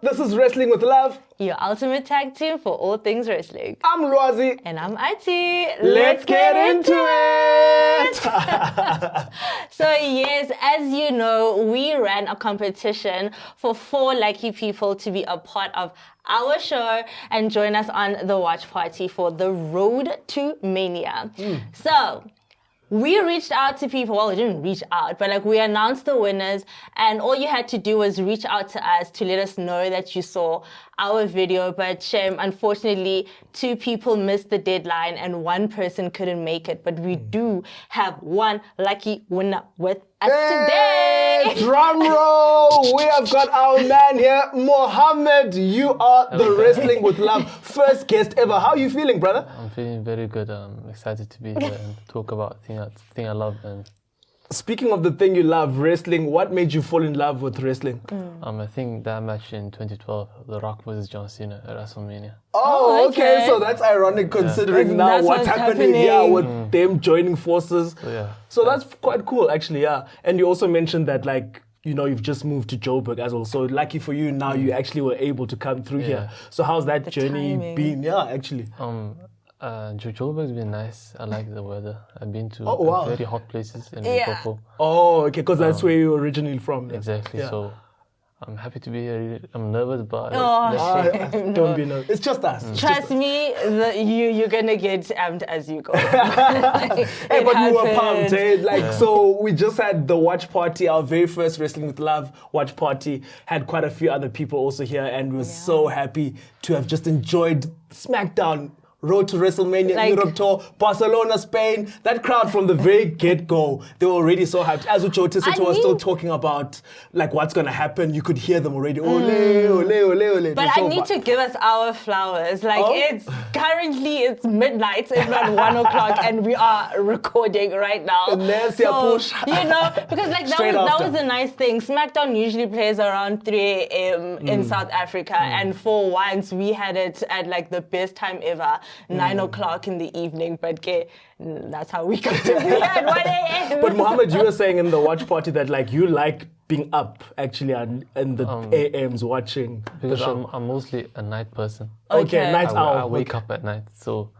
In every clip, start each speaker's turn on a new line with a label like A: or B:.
A: This is Wrestling with Love,
B: your ultimate tag team for all things wrestling.
A: I'm Lwazi.
B: And I'm Ati.
A: Let's get into it!
B: So yes, as you know, we ran a competition for 4 lucky people to be a part of our show and join us on the watch party for the Road to Mania. So we reached out to people. Well, we didn't reach out, but we announced the winners, and all you had to do was reach out to us to let us know that you saw our video. But shame, unfortunately, 2 people missed the deadline and 1 person couldn't make it. But we do have 1 lucky winner with us today.
A: Drum roll! We have got our man here, Mohamed. You are the Wrestling with Love first guest ever. How are you feeling, brother?
C: I'm feeling very good. I'm excited to be here and talk about the thing I love. And
A: speaking of the thing you love, wrestling, what made you fall in love with wrestling?
C: I think that match in 2012, The Rock versus John Cena at WrestleMania.
A: Oh, okay. So that's ironic considering now
B: That's
A: what's happening here with them joining forces. So that's quite cool, actually, yeah. And you also mentioned that, you've just moved to Joburg as well. So lucky for you, now you actually were able to come through here. So how's that journey been? Yeah, actually.
C: Joburg's been nice. I like the weather. I've been to very hot places in Limpopo.
A: Oh, okay, because that's where you're originally from.
C: Exactly. Yeah. So I'm happy to be here. I'm nervous, but
A: don't be nervous. It's just us.
B: Trust me, you're gonna get amped as you go.
A: Hey, but we were pumped, eh? So we just had the watch party, our very first Wrestling with Love watch party. Had quite a few other people also here, and we were so happy to have just enjoyed SmackDown. Road to WrestleMania Europe Tour, Barcelona, Spain. That crowd from the very get-go, they were already so hyped. As Ucho Tisito was still talking about what's going to happen, you could hear them already. Ole, ole, ole, ole.
B: But I need to give us our flowers. It's currently midnight, if not 1 o'clock, and we are recording right now.
A: Push.
B: Because that was a nice thing. SmackDown usually plays around 3 a.m. in South Africa, and for once we had it at the best time ever. 9 o'clock in the evening, but that's how we got to be at 1 a.m.
A: But Mohamed, you were saying in the watch party that you like being up actually and the AMs watching.
C: Because I'm mostly a night person.
A: Okay, night owl.
C: I wake up at night, so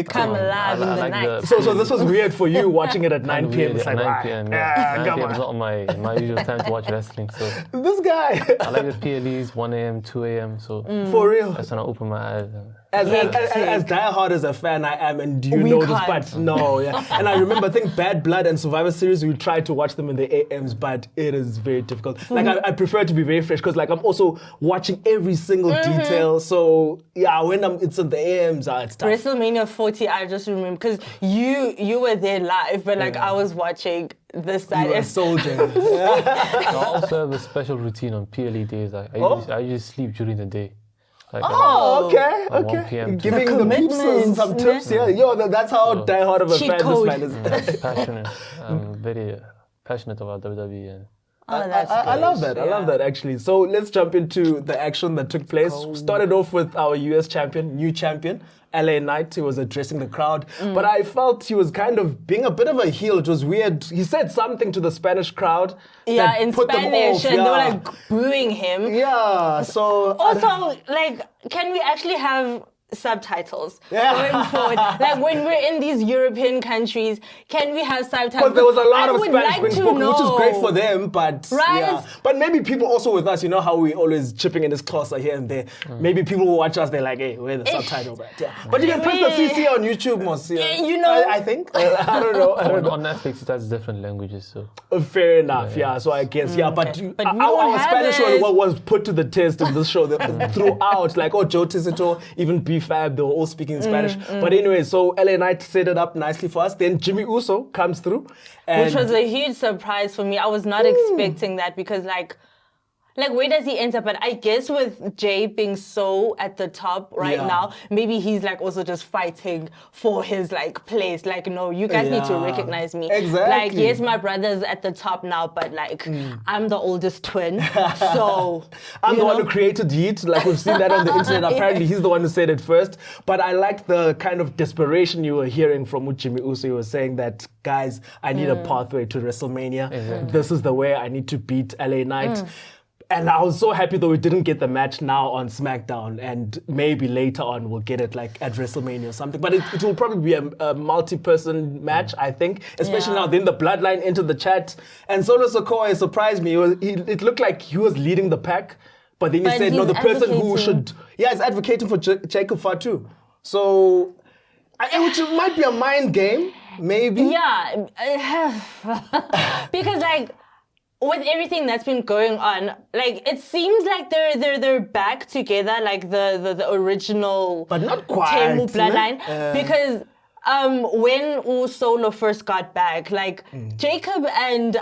B: come alive in the night.
A: So this was weird for you watching it at 9 p.m. It's
C: 9 p.m. 9 p.m. is not my usual time to watch wrestling. So
A: this guy.
C: I like the PLEs 1 a.m., 2 a.m. So
A: for real.
C: That's when I open my eyes.
A: As diehard as a fan I am, and you know this, but no, And I remember, I think Bad Blood and Survivor Series, we tried to watch them in the AMs, but it is very difficult. I prefer to be very fresh because I'm also watching every single detail. So when it's in the AMs, it's tough.
B: WrestleMania 40, I just remember because you were there live, but I was watching this side.
A: You were a soldier.
C: I also have a special routine on PLE days. I usually sleep during the day.
A: Okay.
C: 1 p.m.
A: Giving the peeps some tips, that's how diehard of a fan this man is.
C: Passionate. I'm very passionate about WWE.
A: I love that. I love that, actually. So let's jump into the action that took place. Started off with our US champion, new champion, LA Knight. He was addressing the crowd. But I felt he was kind of being a bit of a heel. It was weird. He said something to the Spanish crowd.
B: Yeah, in Spanish. And they were booing him.
A: Yeah, so...
B: Also, can we actually have subtitles going forward? When we're in these European countries, can we have subtitles?
A: Because there was a lot of Spanish being spoken, which is great for them, but but maybe people also with us, you know how we always chipping in this closer here and there. Maybe people will watch us, they're like, hey, where are the subtitles at? Yeah. But you can press the CC on YouTube, Mos. I think. I don't know.
C: On Netflix, it has different languages, so.
A: Fair enough, so I guess, but our Spanish was put to the test in this show throughout, Joe Tisito, even Fab, they were all speaking Spanish. But anyway, so LA Knight set it up nicely for us. Then Jimmy Uso comes through.
B: Which was a huge surprise for me. I was not expecting that because where does he end up? But I guess with Jay being so at the top now, maybe he's also just fighting for his place. No, you guys need to recognize me.
A: Exactly.
B: Yes, my brother's at the top now, but I'm the oldest twin. So
A: I'm the one who created Yeet. We've seen that on the internet. Apparently he's the one who said it first. But I liked the kind of desperation you were hearing from Jimmy Uso. He was saying that, guys, I need a pathway to WrestleMania. This is the way I need to beat LA Knight. And I was so happy that we didn't get the match now on SmackDown, and maybe later on we'll get it like at WrestleMania or something. But it will probably be a multi-person match, I think, especially now. Then the Bloodline entered the chat, and Solo Sikoa surprised me. It looked like he was leading the pack, but then he said, no, the person who should, he's advocating for Jacob Fatu. So, which might be a mind game, maybe.
B: Yeah, because like, with everything that's been going on, like it seems like they're back together, like the original,
A: but not quite,
B: Temu bloodline, because when Solo first got back, like Jacob and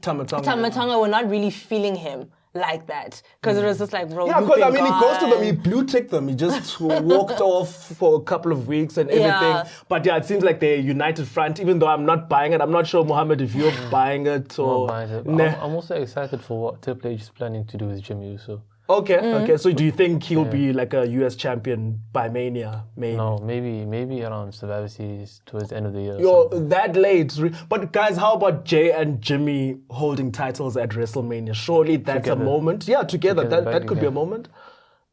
A: Tama
B: Tonga were not really feeling him like that, because it was just like, bro,
A: because I mean, he goes to them, he blue ticked them, he just walked off for a couple of weeks and everything.
B: Yeah.
A: But yeah, it seems like they're united front, even though I'm not buying it. I'm not sure, Mohamed, if you're buying it or.
C: I'm not buying it. I'm also excited for what Triple H is planning to do with Jimmy Uso.
A: Okay. So do you think he'll be like a US champion by Mania? Maybe.
C: No, maybe around Survivor Series towards the end of the year.
A: That late. But guys, how about Jay and Jimmy holding titles at WrestleMania? Surely that's a moment. Yeah, together. That could be a moment.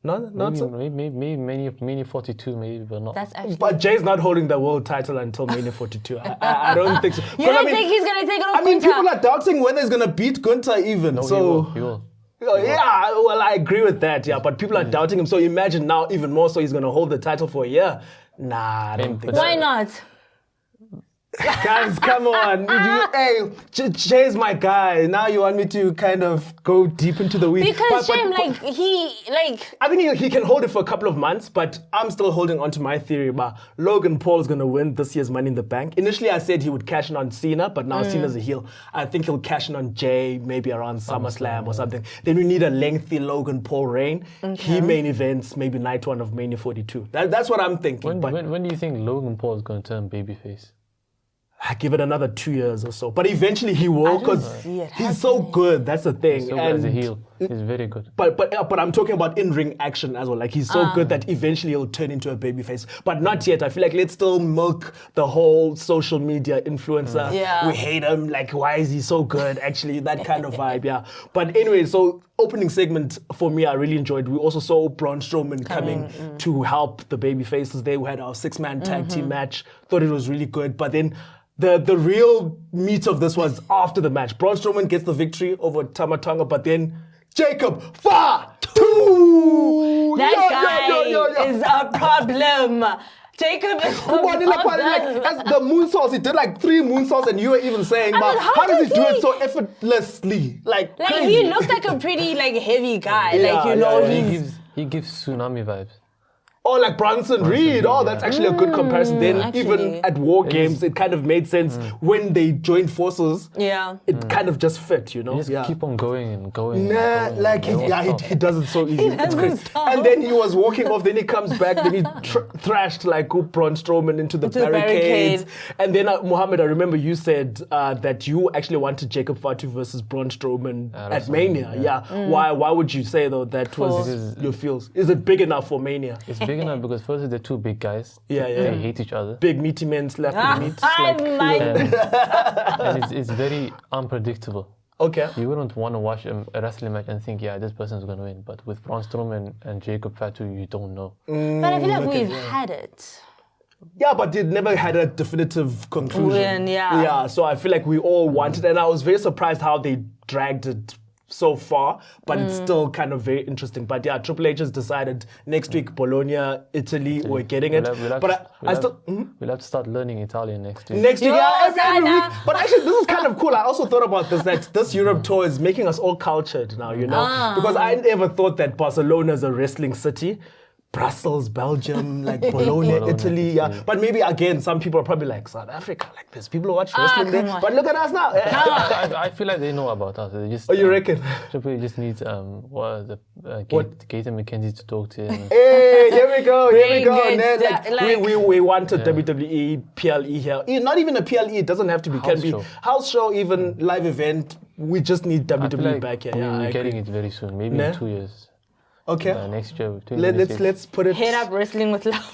A: No, not so.
C: Maybe Mania 42, maybe, but not.
B: That's actually.
A: But Jay's not holding the world title until Mania 42. I don't think so.
B: You don't think he's gonna take it off?
A: I mean, people are doubting whether he's gonna beat Gunther even.
C: No,
A: so
C: he will.
A: Yeah, well, I agree with that, yeah. But people are doubting him. So imagine now, even more so, he's going to hold the title for a year. Nah, I don't think so.
B: Why not?
A: Guys, come on. Jay's my guy. Now you want me to kind of go deep into the weeds.
B: Because
A: I think he can hold it for a couple of months, but I'm still holding on to my theory about Logan Paul is going to win this year's Money in the Bank. Initially, I said he would cash in on Cena, but now Cena's a heel. I think he'll cash in on Jay, maybe around SummerSlam or something. Then we need a lengthy Logan Paul reign. Okay. He main events, maybe night one of Mania 42. That's what I'm thinking.
C: When do you think Logan Paul is going to turn babyface?
A: I give it another 2 years or so. But eventually he will, because he's so good. That's the thing.
C: He's so good as a heel. He's very good.
A: But I'm talking about in-ring action as well. Like, he's so good that eventually he'll turn into a babyface. But not yet. I feel like let's still milk the whole social media influencer.
B: Yeah.
A: We hate him. Like, why is he so good? Actually, that kind of vibe, yeah. But anyway, so opening segment for me, I really enjoyed. We also saw Braun Strowman coming to help the babyfaces. They had our 6-man tag team match. Thought it was really good. But then the real meat of this was after the match. Braun Strowman gets the victory over Tama Tonga, but then Jacob Fatu!
B: That guy is a problem. Jacob is a problem.
A: As the moonsaults, he did like 3 moonsaults, and you were even saying, how does he do it so effortlessly? Like crazy.
B: He looks like a pretty heavy guy.
C: He gives tsunami vibes.
A: Oh, like Bronson Reed. Oh, that's actually a good comparison. Then even at War Games, it kind of made sense when they joined forces.
B: Yeah.
A: It kind of just fit, you know?
C: He just keep on going and going.
A: He does it so easy. It's crazy. And then he was walking off, then he comes back, then he thrashed Braun Strowman into the barricades. And then, Mohamed, I remember you said that you actually wanted Jacob Fatu versus Braun Strowman at Mania. Yeah. Why would you say, though, that was your feels? Is it big enough for Mania?
C: It's big enough because first they're 2 big guys.
A: They
C: hate each other.
A: Big meaty men slapping meat.
C: And it's very unpredictable.
A: Okay.
C: You wouldn't want to watch a wrestling match and think, this person's going to win. But with Braun Strowman and Jacob Fatu, you don't know.
B: But I feel like we've had it.
A: Yeah, but it never had a definitive conclusion.
B: Yeah,
A: so I feel like we all wanted, and I was very surprised how they dragged it so far, but it's still kind of very interesting. But yeah, Triple H has decided next week, Bologna, Italy, we're getting it.
C: We'll have to start learning Italian next week.
A: Next week, every week. But actually, this is kind of cool. I also thought about this, that this Europe tour is making us all cultured now, you know? Because I never thought that Barcelona is a wrestling city. Brussels, Belgium, like Bologna, Italy, yeah. But maybe again, some people are probably like, South Africa, like there's people who watch wrestling there. But look at us now.
C: I feel like they know about us. They just,
A: you reckon?
C: Triple just needs Gator McKenzie to talk to him.
A: Hey, here we go. We wanted WWE, PLE here. Not even a PLE, it doesn't have to be. Can be house show, even live event. We just need WWE back here.
C: We're getting it very soon, maybe in 2 years.
A: Okay.
C: Next year.
A: Let's put it.
B: Head up wrestling with love.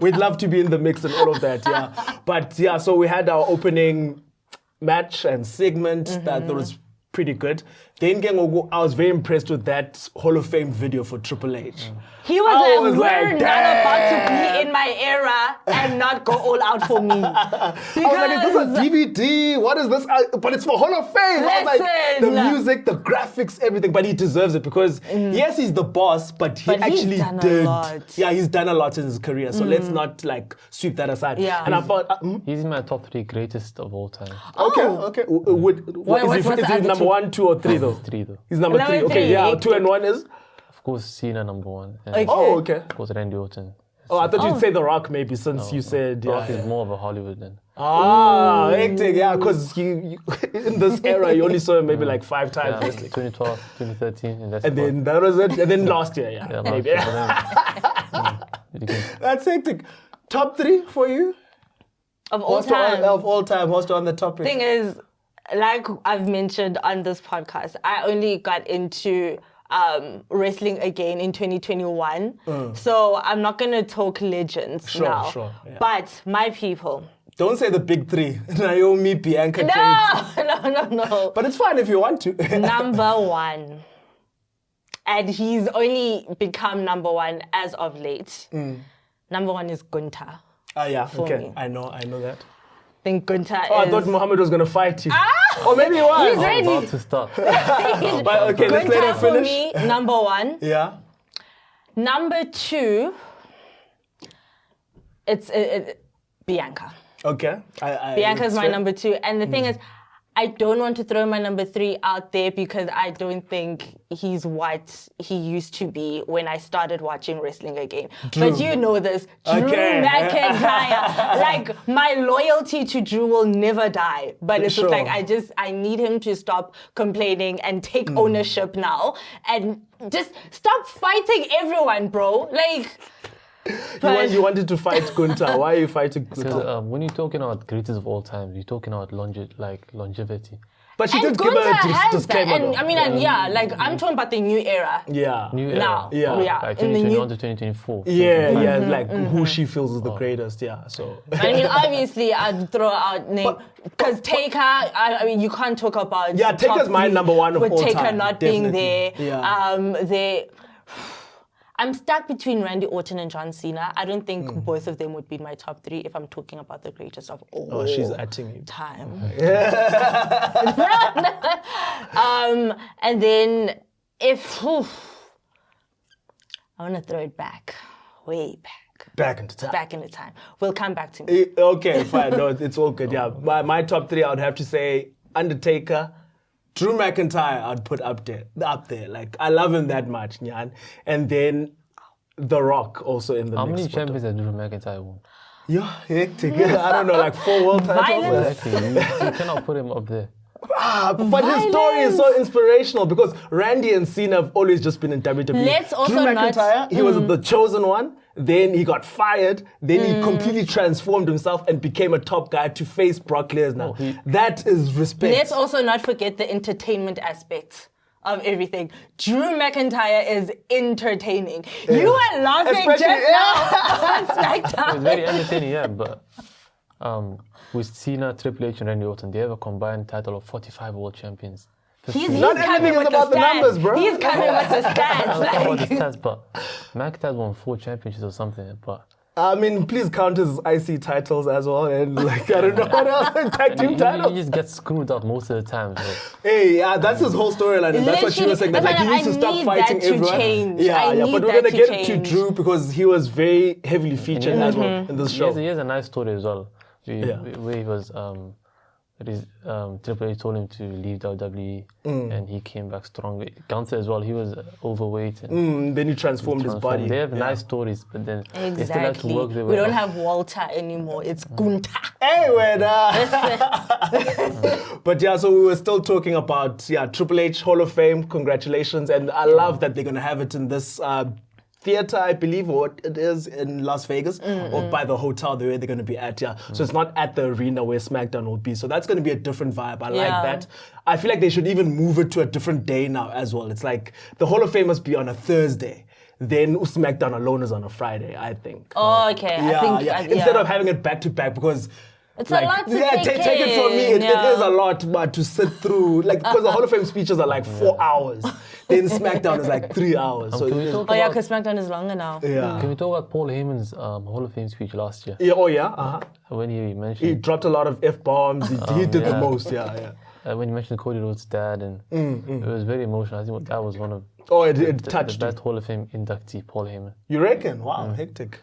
A: We'd love to be in the mix and all of that, yeah. But yeah, so we had our opening match and segment that was pretty good. Then I was very impressed with that Hall of Fame video for Triple H.
B: He was we're not about to be in my era and not go all out for me.
A: I was like, is this a DVD? What is this? But it's for Hall of Fame. I was like, the music, the graphics, everything. But he deserves it because, yes, he's the boss, but he actually did. Yeah, he's done a lot in his career. So let's not like sweep that aside.
B: Yeah.
A: And I thought...
C: he's in my top 3 greatest of all time.
A: Okay. Is he number 1, 2, or 3 though?
C: 3 though.
A: He's number 3. Okay, yeah. 2 and 1 is?
C: Of course, Cena number 1.
B: Okay.
A: Oh, okay.
C: Of course, Randy Orton.
A: Oh, I thought you'd say The Rock maybe since you said...
C: The Rock is more of a Hollywood then.
A: Hectic, yeah, because you in this era, you only saw him maybe like 5 times.
C: Yeah, 2012, 2013.
A: And then that was it. And then last year, maybe. That's hectic. Top 3 for you?
B: Of all time.
A: Of all time, what's on the topic?
B: Thing is, like I've mentioned on this podcast, I only got into wrestling again in 2021. So I'm not going to talk legends now.
A: Sure. Yeah.
B: But my people.
A: Don't say the big 3. Naomi, Bianca,
B: No.
A: But it's fine if you want to.
B: Number 1. And he's only become number 1 as of late. Number 1 is Gunther.
A: Yeah, okay.
B: Me.
A: I know that.
B: I think Gunther is...
A: I thought Mohamed was going to fight you. Or maybe he was.
B: He's ready.
C: About to start.
A: But okay, let's let him finish.
B: For me, number 1.
A: Yeah.
B: Number 2, it's Bianca.
A: Okay.
B: Bianca's my number 2. And the thing is, I don't want to throw my number 3 out there because I don't think he's what he used to be when I started watching wrestling again.
A: Drew.
B: But you know this. Drew McIntyre. Like, my loyalty to Drew will never die. But it's just like, I need him to stop complaining and take ownership now. And just stop fighting everyone, bro. Like...
A: You wanted to fight Gunther. Why are you fighting Gunther?
C: When you're talking about greatest of all time, you're talking about longevity.
A: But she did
B: Gunther
A: give a
B: has
A: disclaimer.
B: that. And I mean, I'm talking about the new era.
A: Yeah.
C: New era.
B: Now.
A: Yeah.
C: Like 2021 to 2024.
A: Yeah, like who she feels is the greatest. Yeah, so.
B: I mean, obviously, I'd throw out name because Taker. I mean, you can't talk about.
A: Yeah, Taker's my number 1 of all time.
B: With Taker not being there.
A: Yeah.
B: I'm stuck between Randy Orton and John Cena. I don't think both of them would be my top 3 if I'm talking about the greatest of all time.
A: Oh, she's atting you.
B: And then if I want to throw it back, way back.
A: Back into time.
B: Back into time. We'll come back to me.
A: Okay, fine. No, it's all good. Yeah, my top 3, I would have to say Undertaker, Drew McIntyre, I'd put up there. Like, I love him that much, Nyan. And then The Rock also in the
C: How
A: mix.
C: many champions has Drew McIntyre won?
A: Yeah, hectic. I don't know, like 4 world titles.
C: Exactly. You cannot put him up there.
A: But his story is so inspirational because Randy and Cena have always just been in WWE.
B: Let's also
A: Drew McIntyre, he was the chosen one. Then he got fired. Then he completely transformed himself and became a top guy to face Brock Lesnar. That is respect.
B: Let's also not forget the entertainment aspect of everything. Drew McIntyre is entertaining. Yeah. You were laughing just now on SmackDown.
C: It's very entertaining, yeah, but with Cena, Triple H, and Randy Orton, they have a combined title of 45 world champions.
B: He's
A: not everything is about the numbers, bro.
B: He's coming with the stats.
C: I don't know about the stats, but McIntyre won 4 championships or something. But
A: I mean, please count his IC titles as well, and like I don't know what else, tag team titles.
C: He just gets screwed up most of the time. So.
A: Hey, that's his whole storyline, and that's what she was saying. That like he needs to stop fighting everyone. But we're gonna get to Drew because he was very heavily featured as well in this show.
C: He has a nice story as well. Where he was. Triple H told him to leave WWE and he came back strong. Gunther as well, he was overweight. And
A: then he transformed his body.
C: They have nice stories, but then they still have to work their way
B: We don't have Walter anymore, it's Gunther.
A: Hey, But yeah, so we were still talking about Triple H Hall of Fame, congratulations. And I love that they're going to have it in this theater, I believe, or what it is in Las Vegas, or by the hotel where they're going to be at. So it's not at the arena where SmackDown will be. So that's going to be a different vibe. I like that. I feel like they should even move it to a different day now as well. It's like the Hall of Fame must be on a Thursday. Then SmackDown alone is on a Friday, I think.
B: Oh, okay.
A: Instead of having it back to back, because
B: It's a lot to take
A: take it from me. It
B: Yeah.
A: is a lot, but to sit through, like, because the Hall of Fame speeches are like 4 hours. Then SmackDown is like 3 hours. So
C: Can we talk
B: Oh yeah,
C: about,
B: because SmackDown is longer now.
A: yeah.
C: can we talk about Paul Heyman's Hall of Fame speech last year?
A: Yeah. Oh yeah. Uh-huh.
C: When he
A: He
C: mentioned
A: dropped a lot of F-bombs. He did the
C: yeah.
A: most. Yeah.
C: when he mentioned Cody Rhodes' dad, and it was very emotional. I think that was one of
A: Oh, it
C: the
A: touched you.
C: best Hall of Fame inductee, Paul Heyman.
A: You reckon? Wow, hectic.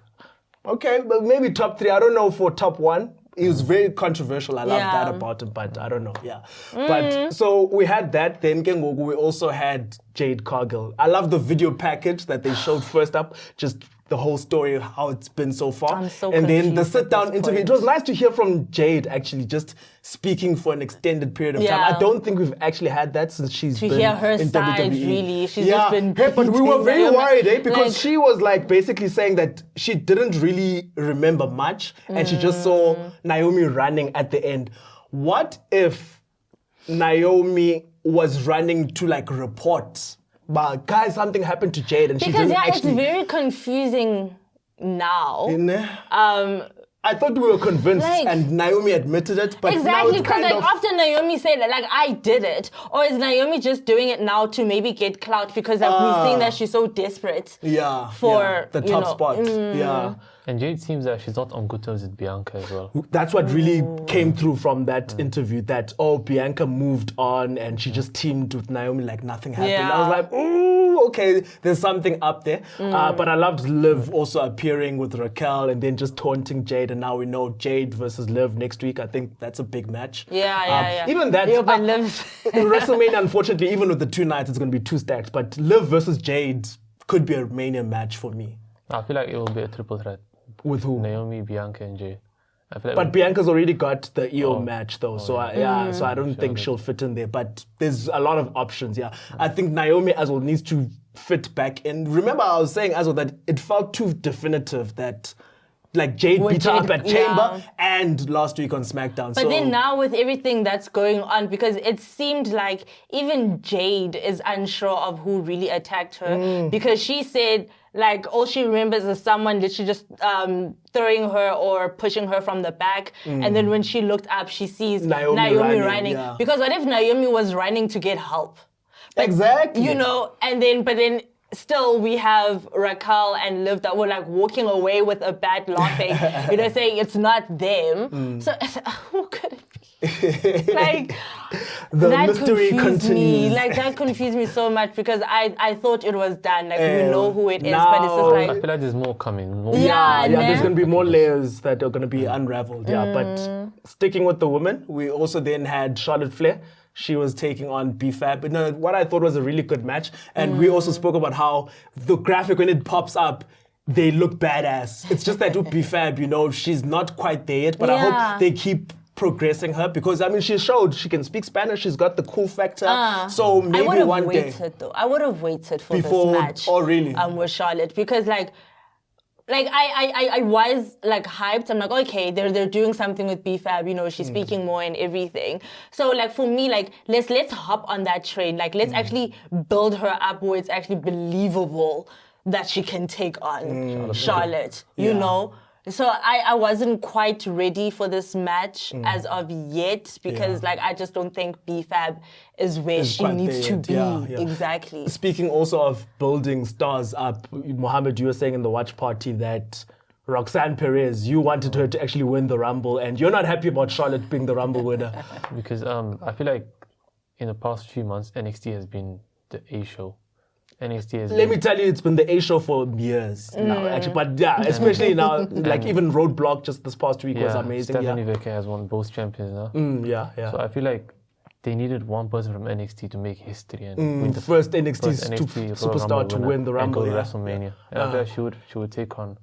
A: Okay, but maybe top 3. I don't know for top 1. He was very controversial. I love
B: Yeah.
A: that about him, but I don't know. Yeah. But so we had that. Then we also had Jade Cargill. I love the video package that they showed first up. Just the whole story of how it's been so far.
B: I'm so
A: and then the
B: confused at
A: sit-down
B: this
A: interview.
B: point.
A: It was nice to hear from Jade actually just speaking for an extended period of time.
B: Yeah.
A: I don't think we've actually had that since she's
B: To
A: been
B: hear her
A: in
B: side,
A: WWE.
B: really. She's just been
A: Hey, but we were
B: beating
A: very
B: Naomi.
A: worried, because
B: Like-
A: she was like basically saying that she didn't really remember much and she just saw Naomi running at the end. What if Naomi was running to like report, but guys, something happened to Jade and she
B: Because
A: didn't
B: yeah,
A: actually.
B: it's very confusing now.
A: I thought we were convinced
B: Like-
A: and Naomi admitted it, but now
B: Exactly,
A: it's
B: because
A: kind
B: like
A: of.
B: after Naomi said that, like I did it, or is Naomi just doing it now to maybe get clout because like we've seen that she's so desperate.
A: Yeah,
B: for,
A: the
B: you
A: top
B: know,
A: spot. Yeah.
C: And Jade seems that she's not on good terms with Bianca as well.
A: That's what really came through from that interview, that, Bianca moved on and she just teamed with Naomi like nothing happened.
B: Yeah.
A: I was like, ooh, okay, there's something up there. But I loved Liv also appearing with Raquel and then just taunting Jade, and now we know Jade versus Liv next week. I think that's a big match.
B: Yeah.
A: Even that,
B: Yeah, but Liv-
A: in WrestleMania, unfortunately, even with the 2 nights, it's going to be 2 stacked. But Liv versus Jade could be a Mania match for me.
C: I feel like it will be a triple threat.
A: With who?
C: Naomi, Bianca, and Jade. I feel like
A: But Bianca's already got the EO match though, so I don't think she'll fit in there. But there's a lot of options. Yeah, I think Naomi as well needs to fit back in. Remember, I was saying as well that it felt too definitive that like Jade
B: With
A: beat her up
B: Jade,
A: at Chamber
B: yeah.
A: and last week on SmackDown.
B: But then now with everything that's going on, because it seemed like even Jade is unsure of who really attacked her, because she said like all she remembers is someone literally just throwing her or pushing her from the back, and then when she looked up, she sees
A: Naomi running,
B: running.
A: yeah.
B: Because what if Naomi was running to get help?
A: exactly.
B: You know, but then still we have Raquel and Liv that were like walking away with a bad laughing, saying it's not them. So who could it be? Like
A: the
B: that
A: mystery
B: confused
A: continues.
B: me. Like that confused me so much because I thought it was done. Like we know who it is,
A: now-
B: but it's just
C: I
B: like
C: feel like there's more coming. More
B: Yeah.
A: There's
B: ne?
A: going to be more layers that are going to be unraveled. Yeah, but sticking with the women, we also then had Charlotte Flair. She was taking on B-Fab. But no, what I thought was a really good match. And we also spoke about how the graphic, when it pops up, they look badass. It's just that with B-Fab, she's not quite there yet. But I
B: Yeah.
A: hope they keep progressing her because, she showed she can speak Spanish. She's got the cool factor. So
B: I
A: maybe
B: would have
A: one day.
B: waited though. I would have waited for
A: Before-
B: this match.
A: oh, really?
B: With Charlotte because I was like hyped. I'm like, okay, they're doing something with B-Fab. She's speaking more and everything. So like for me, like let's hop on that train. Like let's actually build her up where it's actually believable that she can take on Charlotte. You know. So I wasn't quite ready for this match as of yet because I just don't think B-Fab is where she
A: quite
B: needs
A: there
B: to
A: yet.
B: be.
A: Yeah.
B: Exactly.
A: Speaking also of building stars up, Mohamed, you were saying in the watch party that Roxanne Perez, you wanted her to actually win the Rumble, and you're not happy about Charlotte being the Rumble winner.
C: Because I feel like in the past few months, NXT has been the A show. NXT has
A: Let me tell you, it's been the A show for years now, actually. But yeah, especially now, like even Roadblock just this past week was amazing.
C: Stephanie Vecchia has won both champions now.
A: Yeah.
C: So I feel like they needed one person from NXT to make history and win the
A: First NXT
C: Royal
A: superstar
C: Rumble
A: to
C: winner
A: win the Rumble.
C: and go
A: Yeah.
C: to WrestleMania. And I feel like she would take on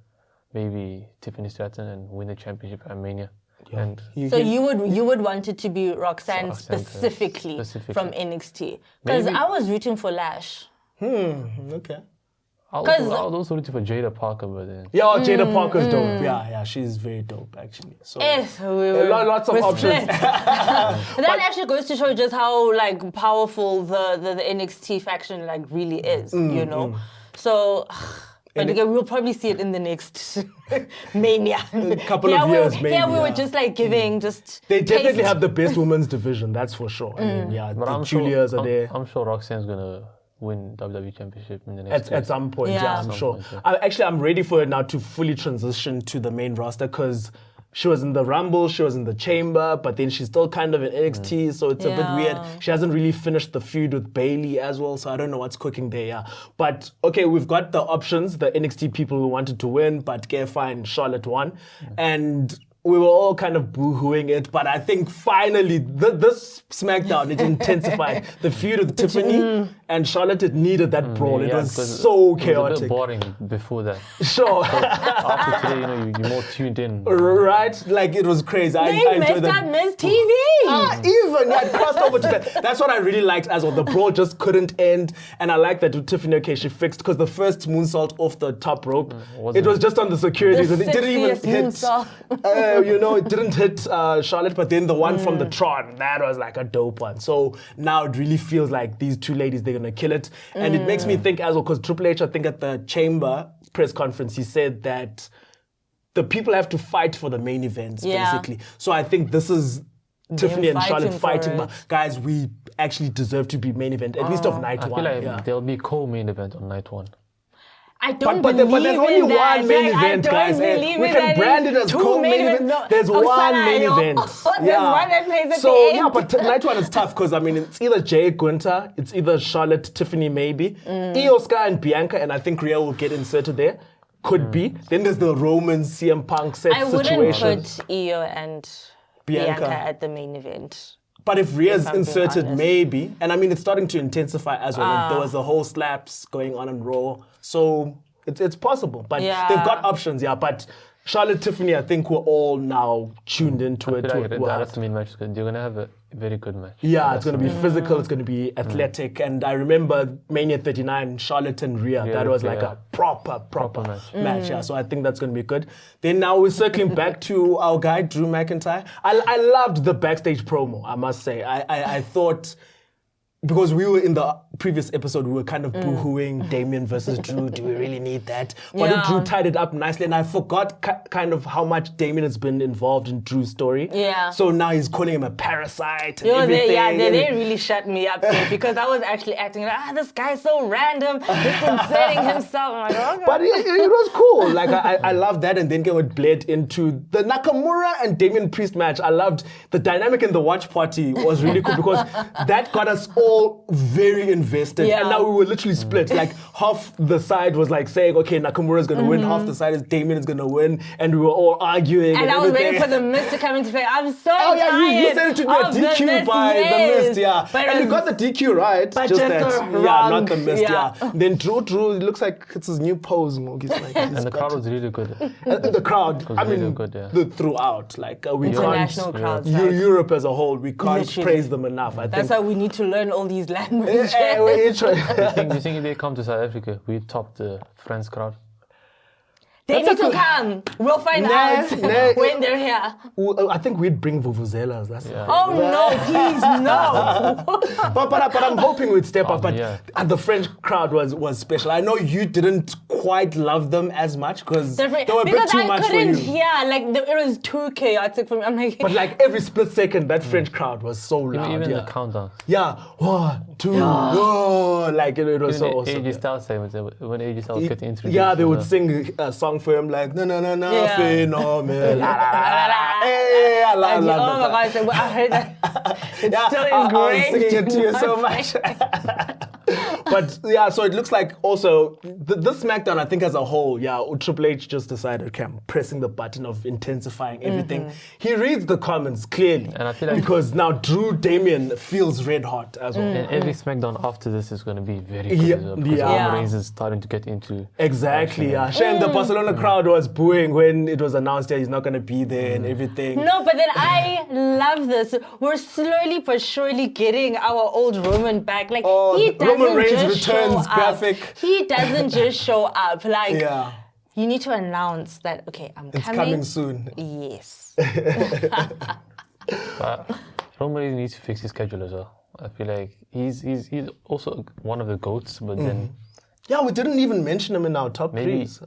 C: maybe Tiffany Stratton and win the championship at Mania. And
B: So you would want it to be Roxanne
C: Roxanne
B: specifically
C: specifically.
B: from NXT because
C: Maybe-
B: I was rooting for Lash.
A: Okay.
C: I was
B: 'Cause-
C: also rooting for Jada Parker, but then
A: Yeah, Jada Parker's dope. Yeah, she's very dope actually. So lots of
B: we're
A: options.
B: split. That actually goes to show just how powerful the NXT faction really is, So But again, we'll probably see it in the next Mania.
A: A couple of years, maybe.
B: Yeah, we were just like giving
A: They definitely have the best women's division, that's for sure. I mean,
C: But
A: the Julias are there.
C: I'm sure Roxanne's gonna win WWE Championship in the next
A: At some point,
B: Yeah.
A: I'm
B: At
A: sure.
C: point, yeah.
A: I'm ready for it now to fully transition to the main roster because she was in the Rumble, she was in the Chamber, but then she's still kind of in NXT, so it's a bit weird. She hasn't really finished the feud with Bayley as well, so I don't know what's cooking there, yeah. But, okay, we've got the options, the NXT people who wanted to win, but fine, Charlotte won. And we were all kind of boo-hooing it, but I think finally this SmackDown, it intensified the feud with Tiffany and Charlotte. It needed that brawl. It was so chaotic.
C: It was a bit boring before that.
A: Sure.
C: After today, you're more tuned in.
A: Right? Like, it was crazy. I
B: They
A: enjoyed
B: messed up Miss TV.
A: Even I crossed over to that. That's what I really liked as well. The brawl just couldn't end, and I like that with Tiffany. Okay, she fixed because the first moonsault off the top rope, it was just on the securities.
B: The
A: It didn't even
B: sexiest
A: hit.
B: moonsault.
A: It didn't hit Charlotte, but then the one from the Tron, that was like a dope one. So now it really feels like these two ladies, they're gonna kill it, and it makes me think as well because Triple H, I think at the Chamber press conference, he said that the people have to fight for the main events, basically. So I think this is Tiffany and Charlotte fighting.
B: for it.
A: Guys, we actually deserve to be main event, at least of night
C: I
A: one.
C: feel like there'll be co-main event on night one.
B: I don't
A: But
B: believe
A: there's only
B: in that.
A: one main
B: Like,
A: event,
B: I
A: guys.
B: don't believe
A: We
B: in
A: can
B: that.
A: brand it as
B: Two
A: co-main
B: main
A: event.
B: event.
A: There's
B: Oh,
A: one
B: sorry,
A: main
B: no.
A: event.
B: There's one that plays at
A: So
B: the end.
A: yeah, but night one is tough because I mean it's either Jay Gunther, it's either Charlotte, Tiffany maybe, Io Sky and Bianca, and I think Rhea will get inserted there. Could be. Then there's the Roman CM Punk set
B: I wouldn't
A: situation.
B: put Io and
A: Bianca.
B: Bianca at the main event.
A: But if Rhea's
B: I'm being
A: inserted,
B: honest.
A: maybe. And I mean, it's starting to intensify as well. Like, there was the whole slaps going on in Raw. So it's possible. But
B: Yeah.
A: they've got options, yeah. But Charlotte, Tiffany, I think we're all now tuned into it.
C: I feel like the
A: Well,
C: rest of the match is good. You're gonna have a very good match.
A: yeah, it's going to be
B: Mm.
A: physical. It's going to be athletic. And I remember Mania 39, Charlotte and Rhea. That was like a proper match. Yeah, so I think that's going to be good. Then now we're circling back to our guy, Drew McIntyre. I loved the backstage promo, I must say. I thought... Because we were in the previous episode, we were kind of boo-hooing Damien versus Drew. Do we really need that? But then Drew tied it up nicely, and I forgot kind of how much Damien has been involved in Drew's story.
B: Yeah.
A: So now he's calling him a parasite and
B: Yo,
A: everything.
B: they really shut me up there because I was actually acting like, this guy's so random, just inserting himself. I'm like, okay.
A: But it was cool. Like, I love that. And then it bled into the Nakamura and Damian Priest match. I loved the dynamic in the watch party was really cool because that got us all very invested.
B: Yeah.
A: And now we were literally split. Like, half the side was like saying, okay, Nakamura's going to win. Half the side is Damian is going to win. And we were all arguing.
B: And I was waiting for the Miz to come into play. I'm so tired.
A: You said it to be a
B: of the
A: DQ
B: Miz,
A: by the
B: yes.
A: Miz, yeah.
B: But
A: And
B: it
A: you got the DQ right.
B: but
A: just
B: just
A: that,
B: the
A: yeah,
B: wrong-
A: not the Miz,
B: yeah.
A: Then Drew, it looks like it's his new pose. He's like,
C: And the crowd was really good.
A: the crowd, I
C: really
A: mean,
C: good, yeah.
A: throughout, like we
B: International
A: can't,
B: crowds.
A: Europe as a whole, we can't
B: Literally.
A: praise them enough. I
B: That's
A: think.
B: why we need to learn all these languages.
C: Do you think if they come to South Africa, we top the French crowd?
B: They
A: That's
B: need
A: a
B: to come. We'll find
A: Nah,
B: out
A: nah.
B: when they're here.
A: Well, I think we'd bring vuvuzelas. That's
B: Oh no, please no.
A: but I'm hoping we'd step up. But
C: yeah.
A: the French crowd was special. I know you didn't quite love them as much because they were a bit
B: Because
A: too
B: I
A: much for
B: couldn't
A: you.
B: hear, like it was too chaotic for me. I'm like,
A: But like every split second, that French crowd was so loud.
C: Even
A: yeah.
C: the countdown.
A: Yeah, 1, 2, whoa, like it was so awesome.
C: AJ Styles saying when AJ Styles getting introduced.
A: Yeah, they would
C: as
A: sing a song for him like no,
B: Yeah.
A: phenomenal. La, la, la, la. Hey, I love
B: oh
A: that.
B: my gosh, I heard that. It's
A: Yeah,
B: still
A: I was
B: ingrained.
A: singing it to you
B: in
A: so
B: my
A: much. But yeah, so it looks like also this SmackDown, I think as a whole, yeah, Triple H just decided, okay, I'm pressing the button of intensifying everything. He reads the comments clearly,
C: And I feel like-
A: because now Drew Damien feels red hot as well.
C: And every SmackDown after this is going to be very good
A: Yeah,
C: as well, because
A: yeah.
C: Roman Reigns is starting to get into
A: Exactly, yeah. Shame the Barcelona crowd was booing when it was announced that he's not going to be there and everything.
B: No, but then I love this. We're slowly but surely getting our old Roman back. Like
A: Oh,
B: he
A: the Roman
B: doesn't
A: Reigns
B: just show
A: returns
B: up.
A: graphic.
B: He doesn't just show up. Like
A: Yeah,
B: you need to announce that. Okay, I'm
A: it's coming soon.
B: Yes.
C: But Roman Reigns needs to fix his schedule as well. I feel like he's also one of the GOATs, but then
A: Yeah, we didn't even mention him in our top
C: Maybe
A: threes.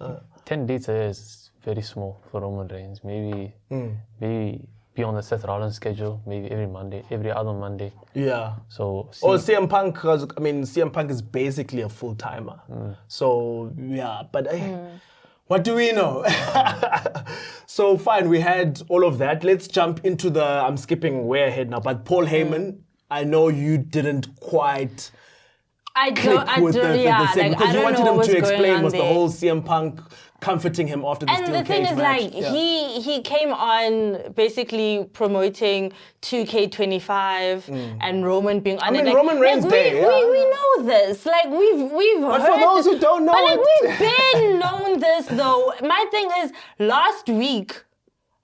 C: 10 dates is very small for Roman Reigns. Maybe be on the Seth Rollins schedule, maybe every other Monday.
A: Yeah.
C: So
A: Or CM Punk, because I mean, CM Punk is basically a full timer. So yeah, but what do we know? So fine, we had all of that. Let's jump into I'm skipping way ahead now, but Paul Heyman, I know you didn't quite click with the segment, because you wanted him to explain was the whole CM Punk comforting him after the steel cage match.
B: And the thing is, like, he came on basically promoting 2K25 and Roman being on it. Like,
A: Roman Reigns Day.
B: We know this. Like, we've
A: But
B: heard
A: for those
B: this.
A: who don't know
B: but like,
A: it.
B: we've been known this, though. My thing is,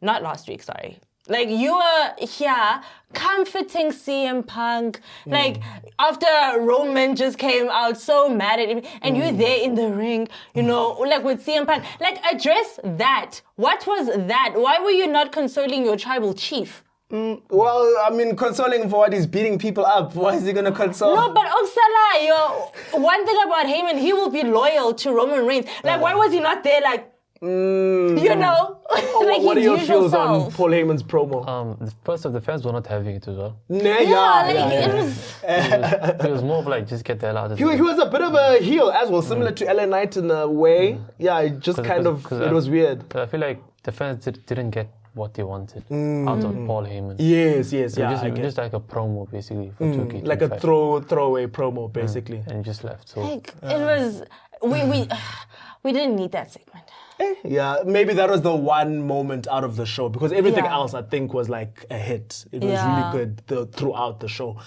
B: not last week, sorry. Like, you were here comforting CM Punk. Like, after Roman just came out so mad at him, and you're there in the ring, you know, like with CM Punk. Like, address that. What was that? Why were you not consoling your tribal chief?
A: Well, I mean, consoling him for what he's beating people up. Why is he going to console?
B: No, but Oksala, one thing about Heyman, he will be loyal to Roman Reigns. Like, why was he not there, like, you know? Like
A: what are your feels on
B: self.
A: Paul Heyman's promo?
C: The fans were not having it as well.
B: It
C: It was more of like, just get the hell out of
A: He was a bit of a heel as well, similar to LA Knight in a way. Yeah, it just it was weird.
C: I feel like the fans didn't get what they wanted out of Paul Heyman.
A: Yes,
C: Just like a promo, basically, for 2K25.
A: like a throwaway promo, basically.
C: And just left. So
B: Like, it was, we didn't need that segment.
A: Yeah, maybe that was the one moment out of the show, because everything
B: Yeah.
A: else I think was like a hit. It was
B: Yeah.
A: really good throughout the show.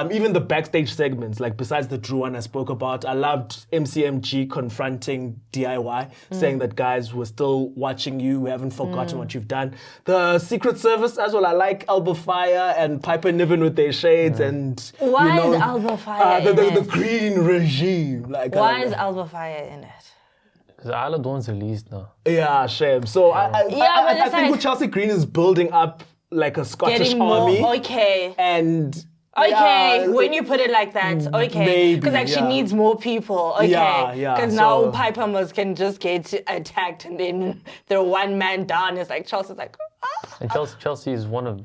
A: Even the backstage segments, like besides the Drew one I spoke about, I loved MCMG confronting DIY, saying that guys, we're still watching you, we haven't forgotten what you've done. The Secret Service as well, I like Alba Fire and Piper Niven with their shades and
B: Why is Alba Fire in
A: the
B: it?
A: green regime. Like,
B: Why is Alba Fire in it?
C: because Ireland one's released now.
A: Yeah, shame. So I
B: it's
A: think
B: like-
A: with Chelsea Green is building up like a Scottish
B: Getting
A: army.
B: more, okay.
A: And
B: Okay, when you put it like that, okay.
A: maybe,
B: Because like she
A: yeah.
B: needs more people, okay.
A: Yeah,
B: Because
A: so-
B: now Piper must can just get attacked and then they're one man down. It's like Chelsea's like,
C: And Chelsea is one of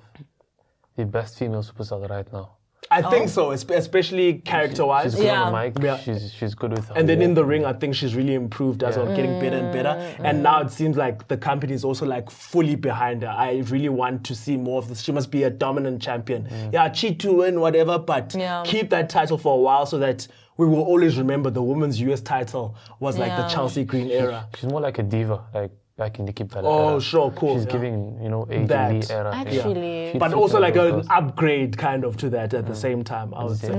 C: the best female superstars right now.
A: I think so, especially character-wise.
C: She's good on the
B: Yeah.
C: mic.
A: Yeah.
C: She's good with her
A: And then in
C: walk.
A: the ring, I think she's really improved as well, getting better and better. And now it seems like the company is also like fully behind her. I really want to see more of this. She must be a dominant champion. Yeah, cheat to win, whatever, but
B: Yeah.
A: keep that title for a while so that we will always remember the women's US title was like the
B: Yeah.
A: Chelsea Green era.
C: She's more like a diva, like back in Nikki Bella
A: Oh,
C: era.
A: sure, cool,
C: She's
A: yeah.
C: giving, AJ
A: That.
C: Lee era.
B: Actually.
C: She'd
A: But
C: fit
A: also
C: in
A: like
C: those
A: an
C: roles.
A: upgrade kind of to that at the same time, I would say.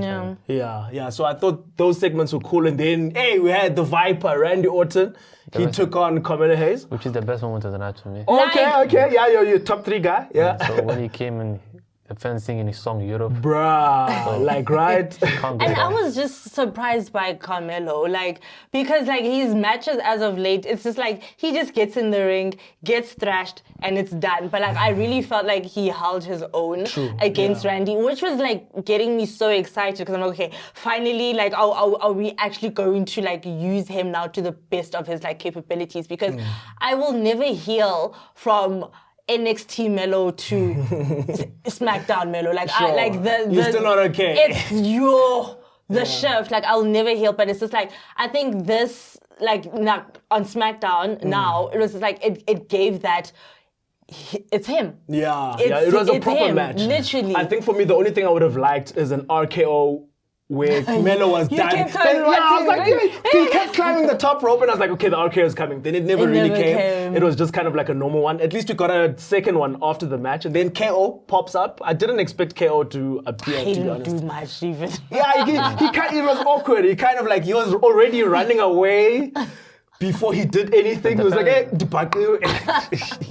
B: Yeah.
A: Yeah. So I thought those segments were cool. And then, hey, we had the Viper, Randy Orton. He took on Carmelo Hayes.
C: Which is the best moment of the night for me.
A: Okay. Yeah, you're your top 3 guy. Yeah.
C: So when he came in, the fans singing his song Europe.
A: Bruh, like, right?
C: Can't go
B: And I
C: wrong.
B: was just surprised by Carmelo, like, because like his matches as of late, it's just like he just gets in the ring, gets thrashed, and it's done. But like I really felt like he held his own against Randy, which was like getting me so excited because I'm like, okay, finally, like, are we actually going to like use him now to the best of his like capabilities? Because I will never heal from NXT Melo to SmackDown Melo. Like
A: Sure. You're still not okay.
B: It's the shift. Like I'll never heal, but it's just like I think this like now on SmackDown now it was just like it gave that. It's him.
A: Yeah,
B: It's-
A: it was a
B: it's
A: proper
B: him,
A: match.
B: literally.
A: I think for me, the only thing I would have liked is an RKO where Melo was
B: You
A: done.
B: kept
A: Then,
B: on
A: I was like,
B: watching,
A: he kept climbing the top rope, and I was like, okay, the RKO is coming. Then it never really
B: never
A: came.
B: came.
A: It was just kind of like a normal one. At least we got a second one after the match, and then KO pops up. I didn't expect KO to appear,
B: He
A: to be
B: didn't
A: honest.
B: do much even.
A: Yeah, it was awkward. He kind of like, he was already running away before he did anything. He was like, hey,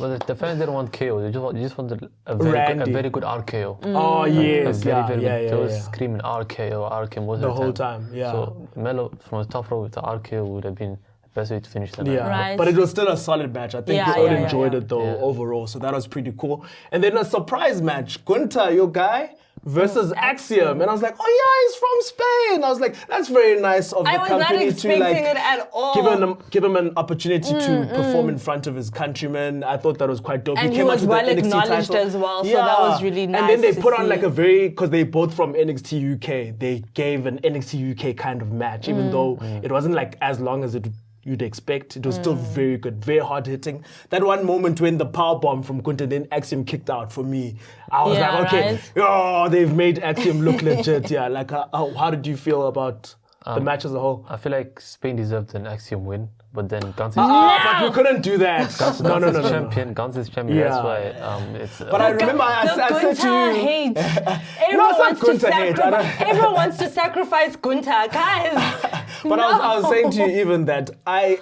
C: Well, the fans didn't want KO. They just wanted a very good RKO.
A: Oh, yes,
C: Very
A: yeah.
C: They were screaming RKO most of
A: The whole time, yeah.
C: So Melo from the top row to RKO would have been the best way to finish the night.
A: Yeah,
B: Right.
A: but it was still a solid match. I think
B: Yeah,
A: we all
B: yeah,
A: enjoyed
B: yeah.
A: it though
C: Yeah.
A: overall, so that was pretty cool. And then a surprise match, Gunter, your guy, versus Axiom. And I was like, oh yeah, he's from Spain. I was like, that's very nice of the
B: I was not
A: company to
B: expecting
A: like
B: it at all.
A: give him an opportunity to perform in front of his countrymen. I thought that was quite dope.
B: And he
A: came out
B: was
A: with the
B: well
A: NXT
B: acknowledged
A: title.
B: as well, so that was really nice.
A: And then they
B: to
A: put on
B: see.
A: like a very, because they both from NXT UK, they gave an NXT UK kind of match, even though it wasn't like as long as you'd expect. It was still very good, very hard hitting. That one moment when the power bomb from Kunta, then Axiom kicked out for me, I was
B: Yeah,
A: like, okay,
B: right?
A: oh, they've made Axiom look legit. Yeah, like how did you feel about the match as a whole?
C: I feel like Spain deserved an Axiom win, but then Guns is
A: But we couldn't do that. No.
C: champion. Guns is champion.
A: Yeah.
C: That's why it's.
A: But I remember I said to you,
B: hate.
A: it's not Gunta hate. I don't-
B: Everyone wants to sacrifice Gunta, guys.
A: but I was saying to you even that I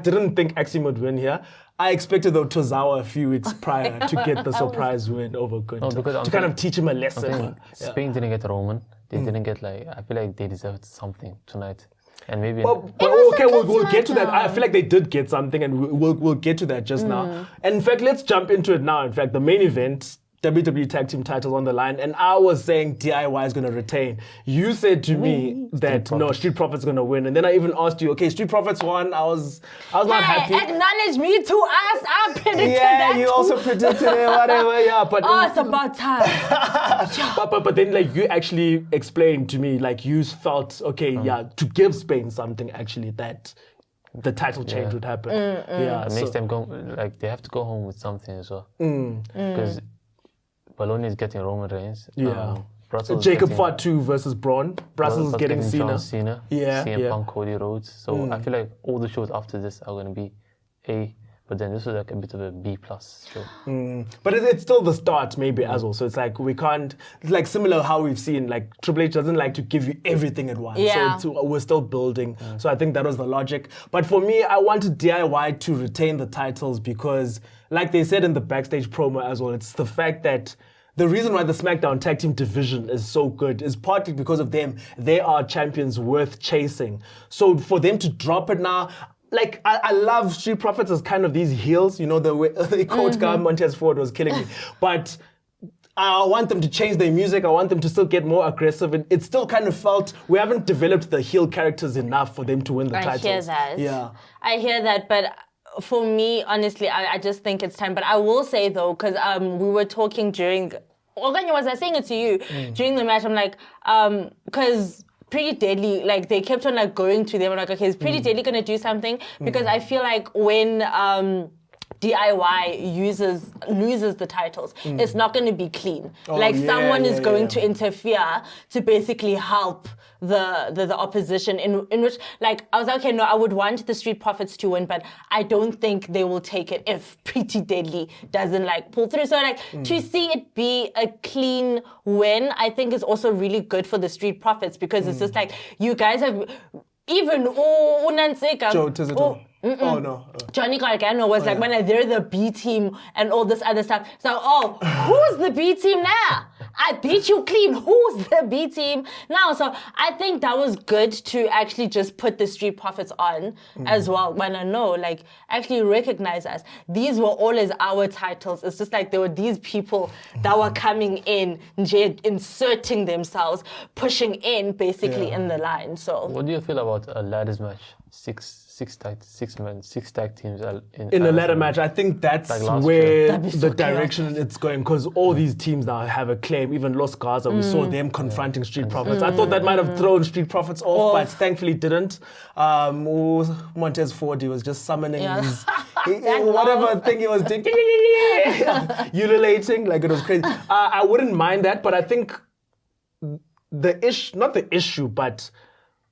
A: didn't think Axiom would win here. I expected the Tozawa a few weeks prior to get the surprise win over Gunta.
C: because
A: to kind of teach him a lesson.
C: Spain didn't get Roman. They didn't get like. I feel like they deserved something tonight, and maybe.
A: But
B: was
A: okay,
B: a
A: we'll
B: good
A: get to that. I
B: SmackDown.
A: feel like they did get something, and we'll get to that just now. And in fact, let's jump into it now. In fact, the main event, WWE Tag Team titles on the line, and I was saying DIY is going to retain. You said to me that no, Street Profits going to win, and then I even asked you, okay, Street Profits won. I was not happy.
B: Acknowledge me to us. I predicted
A: Yeah,
B: that.
A: you also predicted it, whatever. Yeah, but
B: Oh, it's about time.
A: but then like you actually explained to me like you felt okay, yeah, to give Spain something actually that the title change would happen. Yeah,
C: Next time, they have to go home with something as well. Because Bologna is getting Roman Reigns.
A: Yeah.
C: Brussels
A: Jacob
C: getting-
A: Fatu versus Braun. Brussels is getting Cena.
C: John Cena.
A: Yeah,
C: CM
A: yeah.
C: Punk, Cody Rhodes. So I feel like all the shows after this are going to be A, but then this was like a bit of a B plus show.
A: But it's still the start maybe as well. So it's like we can't, it's like similar how we've seen like Triple H doesn't like to give you everything at once.
B: Yeah.
A: So we're still building. So I think that was the logic. But for me, I wanted DIY to retain the titles because like they said in the backstage promo as well, it's the fact that the reason why the SmackDown Tag Team division is so good is partly because of them. They are champions worth chasing. So for them to drop it now, like, I love Street Profits as kind of these heels, you know, the way the coach guy, Montez Ford, was killing me. But I want them to change their music. I want them to still get more aggressive. It still kind of felt we haven't developed the heel characters enough for them to win the titles.
B: I hear that.
A: Yeah.
B: I hear that, but for me, honestly, I just think it's time. But I will say though, because we were talking during, Oganya was I saying it to you during the match. I'm like, because Pretty Deadly, like they kept on like going to them. I'm like, okay, is Pretty Deadly gonna do something? Because I feel like when DIY loses the titles, it's not going to be clean. Someone is going to interfere to basically help the opposition in which, like, I was like, okay, no, I would want the Street Profits to win, but I don't think they will take it if Pretty Deadly doesn't like pull through. So like to see it be a clean win, I think is also really good for the Street Profits because it's just like you guys have even Unanseka.
A: Joe Tizito. Oh no.
B: Johnny Gargano was like, when they're the B team and all this other stuff. So, who's the B team now? I beat you clean. Who's the B team now? So I think that was good to actually just put the Street Profits on as well. When I know, like, actually recognize us. These were always our titles. It's just like there were these people that were coming in, inserting themselves, pushing in basically in the line. So
C: what do you feel about a ladders match? Six tag teams
A: in a ladder match. I think that's
C: like
A: where
B: That'd be so
A: the direction it's going because all these teams now have a claim. Even Los Gaza, we saw them confronting Street Profits. I thought that might have thrown Street Profits off, but thankfully didn't. Montez Ford, he was just summoning his whatever thing he was doing, ululating, like it was crazy. I wouldn't mind that, but I think not the issue, but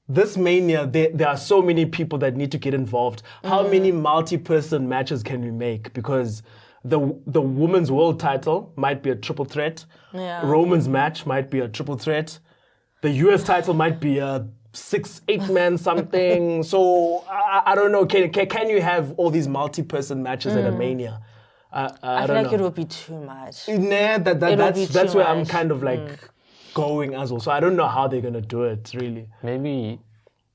A: this Mania, there are so many people that need to get involved. How many multi-person matches can we make? Because the women's world title might be a triple threat.
B: Yeah.
A: Roman's match might be a triple threat. The US title might be a 6-8-man something. So I don't know. Can you have all these multi-person matches at a Mania?
B: I feel like it would be too much.
A: Nah, that's
B: too
A: where I'm
B: much.
A: kind of like going as well. So I don't know how they're gonna do it really.
C: Maybe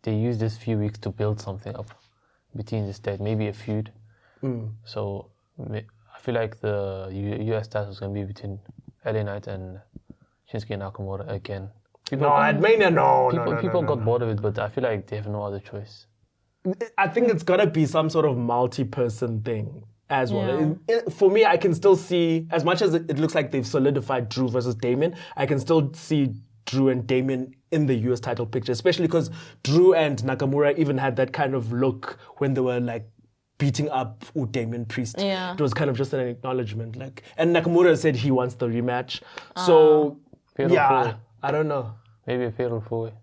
C: they use this few weeks to build something up between the state, maybe a feud. So I feel like the US title is gonna be between LA Knight and Shinsuke Nakamura again.
A: No, at Mania, no.
C: People got bored of it, but I feel like they have no other choice.
A: I think it's gotta be some sort of multi-person thing as well.
B: Yeah.
A: For me, I can still see, as much as it looks like they've solidified Drew versus Damien, I can still see Drew and Damien in the US title picture, especially because Drew and Nakamura even had that kind of look when they were like beating up Damien Priest.
B: Yeah.
A: It was kind of just an acknowledgement. And Nakamura said he wants the rematch. So, I don't know.
C: Maybe a fatal four-way.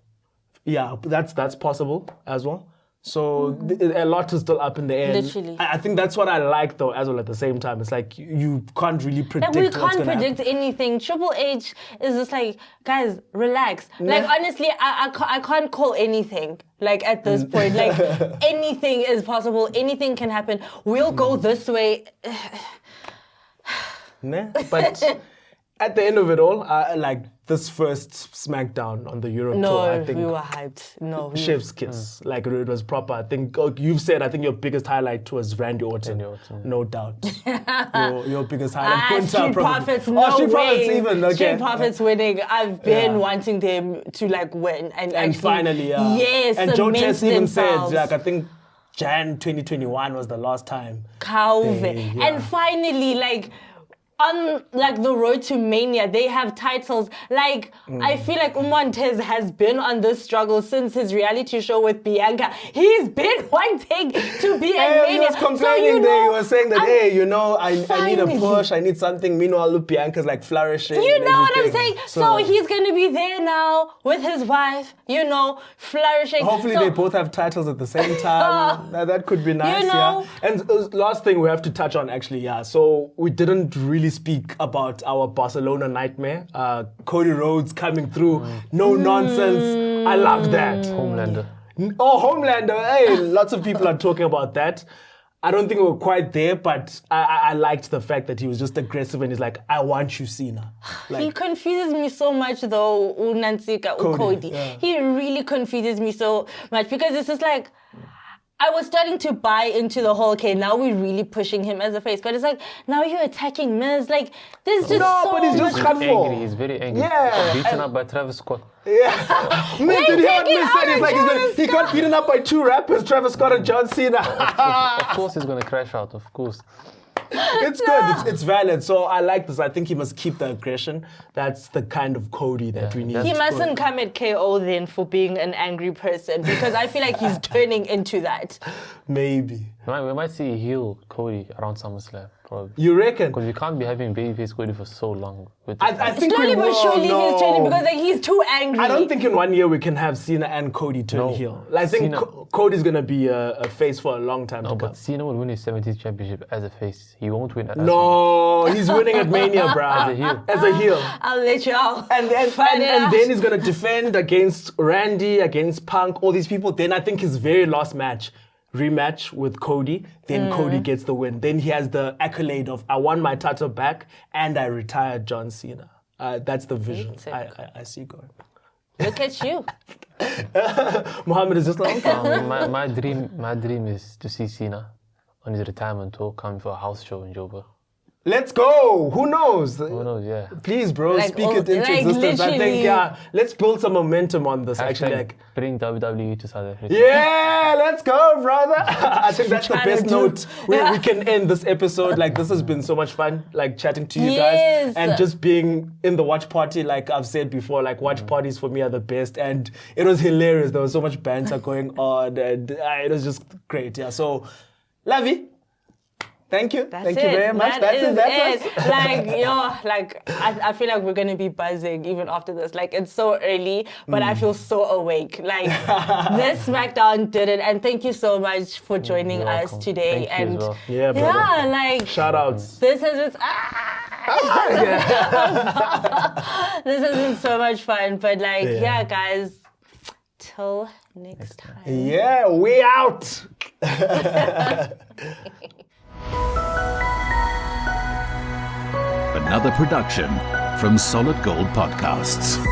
A: Yeah, that's possible as well. So a lot is still up in the air.
B: Literally.
A: I think that's what I like though as well at the same time. It's like you can't really predict
B: we
A: what's
B: can't
A: gonna
B: predict anything. Triple H is just like, guys, relax. Like honestly, I can't call anything. Like at this point, like anything is possible. Anything can happen. We'll go this way.
A: But at the end of it all, like this first SmackDown on the Europe Tour, I think
B: we were hyped.
A: chef's kiss. Like it was proper. I think you've said, I think your biggest highlight was Randy Orton. No doubt. your biggest highlight.
B: Street Profits,
A: Street Profits even. Okay.
B: Street Profits winning. I've been wanting them to like win. And
A: finally,
B: yes,
A: and Joe Tess even
B: themselves.
A: said, like, I think Jan 2021 was the last time.
B: Calvin. And finally, like, on like the road to Mania, they have titles. Like I feel like Montez has been on this struggle since his reality show with Bianca. He's been wanting to be at Mania.
A: He was complaining there. He was saying that, I need a push. I need something. Meanwhile, look, Bianca's like flourishing.
B: You know what I'm saying? So he's going to be there now with his wife, flourishing.
A: Hopefully they both have titles at the same time. That could be nice, And last thing we have to touch on, actually, So we didn't really speak about our Barcelona nightmare. Cody Rhodes coming through, no nonsense. I love that.
C: Homelander.
A: Oh, Homelander. Hey, lots of people are talking about that. I don't think we were quite there, but I liked the fact that he was just aggressive and he's like, I want you, Cena. Like,
B: he confuses me so much, though, Unansika, Cody. He really confuses me so much because it's just like, I was starting to buy into the whole, okay, now we're really pushing him as a face. But it's like, now you're attacking Miz. Like, there's just
A: but he's just hurtful.
C: He's very angry.
A: Yeah.
C: Beaten up by Travis Scott.
A: Yeah. Miz, did you hear what Miz said? He got beaten up by two rappers, Travis Scott and John Cena.
C: Of course he's going to crash out, of course.
A: It's good. It's valid. So I like this. I think he must keep the aggression. That's the kind of Cody that we need.
B: He mustn't come at KO then for being an angry person because I feel like he's turning into that.
A: Maybe.
C: We might see a heel Cody around SummerSlam, probably.
A: You reckon?
C: Because we can't be having babyface Cody for so long.
A: I think
B: slowly but surely he's turning because like he's too angry.
A: I don't think in 1 year we can have Cena and Cody turn heel. Like, I think Cody's going to be a face for a long time to come.
C: But Cena will win his 70th championship as a face. He won't win as
A: he's winning at Mania, bruh. As a heel.
B: I'll let you out.
A: And then he's going to defend against Randy, against Punk, all these people. Then I think his very last rematch with Cody, then Cody gets the win. Then he has the accolade of, I won my title back and I retired John Cena. That's the vision I see going.
B: Look at you.
A: Mohamed is just like,
C: my dream is to see Cena on his retirement tour coming for a house show in Joburg.
A: Let's go. Who knows?
C: Who knows, yeah.
A: Please, bro, speak it into existence. I think, let's build some momentum on this. Actually,
C: bring WWE to South Africa.
A: Yeah, let's go, brother. I think that's the best note we can end this episode. Like, this has been so much fun, like, chatting to you guys. And just being in the watch party, like I've said before, like, watch parties for me are the best. And it was hilarious. There was so much banter going on. And it was just great, So, Lavi. Thank you. Thank you very much. That's it.
B: I feel like we're going to be buzzing even after this. Like, it's so early, but I feel so awake. Like, this SmackDown did it. And thank you so much for joining us today.
C: Thank you as well.
A: Yeah, brother. Shout outs.
B: This has been... This has been so much fun. But, guys, till next time.
A: Yeah, we out.
D: Another production from Solid Gold Podcasts.